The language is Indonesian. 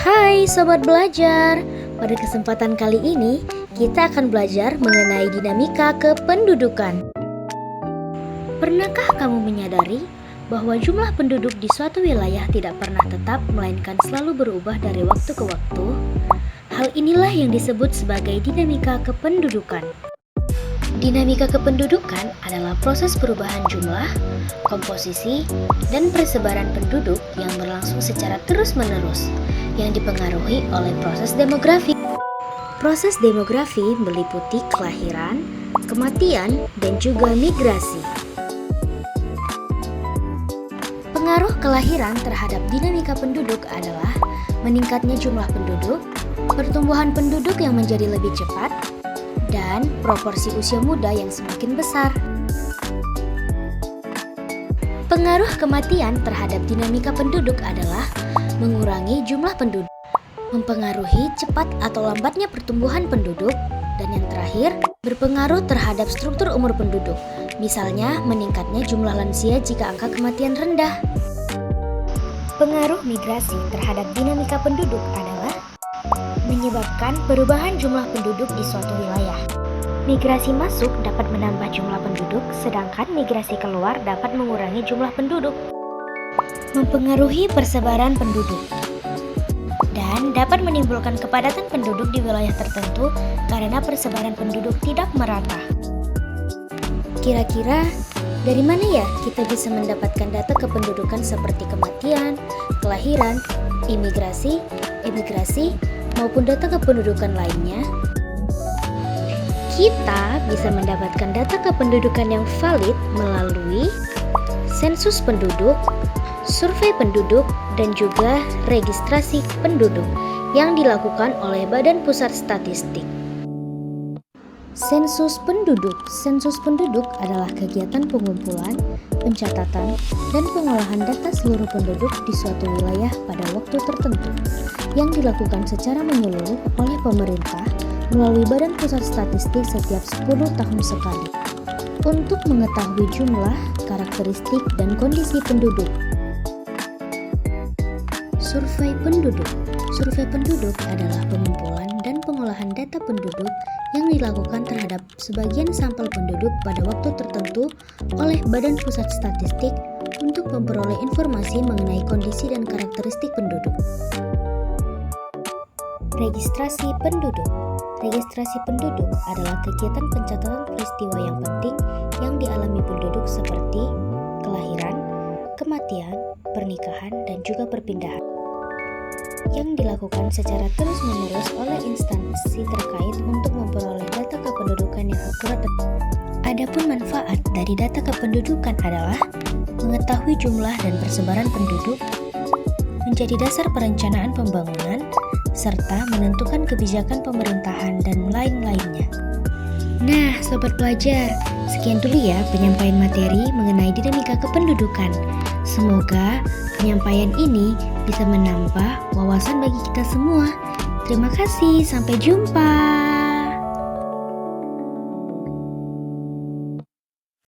Hai Sobat Belajar, pada kesempatan kali ini kita akan belajar mengenai dinamika kependudukan. Pernahkah kamu menyadari bahwa jumlah penduduk di suatu wilayah tidak pernah tetap melainkan selalu berubah dari waktu ke waktu? Hal inilah yang disebut sebagai dinamika kependudukan. Dinamika kependudukan adalah proses perubahan jumlah, komposisi, dan persebaran penduduk yang berlangsung secara terus-menerus yang dipengaruhi oleh proses demografi. Proses demografi meliputi kelahiran, kematian, dan juga migrasi. Pengaruh kelahiran terhadap dinamika penduduk adalah meningkatnya jumlah penduduk, pertumbuhan penduduk yang menjadi lebih cepat, dan proporsi usia muda yang semakin besar. Pengaruh kematian terhadap dinamika penduduk adalah mengurangi jumlah penduduk, mempengaruhi cepat atau lambatnya pertumbuhan penduduk, dan yang terakhir, berpengaruh terhadap struktur umur penduduk, misalnya meningkatnya jumlah lansia jika angka kematian rendah. Pengaruh migrasi terhadap dinamika penduduk adalah menyebabkan perubahan jumlah penduduk di suatu wilayah. Migrasi masuk dapat menambah jumlah penduduk, sedangkan migrasi keluar dapat mengurangi jumlah penduduk. Mempengaruhi persebaran penduduk dan dapat menimbulkan kepadatan penduduk di wilayah tertentu karena persebaran penduduk tidak merata. Kira-kira dari mana ya kita bisa mendapatkan data kependudukan seperti kematian, kelahiran, imigrasi, emigrasi, maupun data kependudukan lainnya? Kita bisa mendapatkan data kependudukan yang valid melalui sensus penduduk, survei penduduk, dan juga registrasi penduduk yang dilakukan oleh Badan Pusat Statistik. Sensus penduduk. Sensus penduduk adalah kegiatan pengumpulan, pencatatan, dan pengolahan data seluruh penduduk di suatu wilayah pada waktu tertentu yang dilakukan secara menyeluruh oleh pemerintah melalui Badan Pusat Statistik setiap 10 tahun sekali untuk mengetahui jumlah, karakteristik, dan kondisi penduduk. Survei penduduk. Survei penduduk adalah pengumpulan dan pengolahan data penduduk yang dilakukan terhadap sebagian sampel penduduk pada waktu tertentu oleh Badan Pusat Statistik untuk memperoleh informasi mengenai kondisi dan karakteristik penduduk. Registrasi penduduk. Registrasi penduduk adalah kegiatan pencatatan peristiwa yang penting yang dialami penduduk seperti kelahiran, kematian, pernikahan, dan juga perpindahan, yang dilakukan secara terus-menerus oleh instansi terkait untuk memperoleh data kependudukan yang akurat. Adapun manfaat dari data kependudukan adalah mengetahui jumlah dan persebaran penduduk, menjadi dasar perencanaan pembangunan, serta menentukan kebijakan pemerintahan dan lain-lainnya. Nah, Sobat Pelajar, sekian dulu ya penyampaian materi mengenai dinamika kependudukan. Semoga penyampaian ini bisa menambah wawasan bagi kita semua. Terima kasih, sampai jumpa.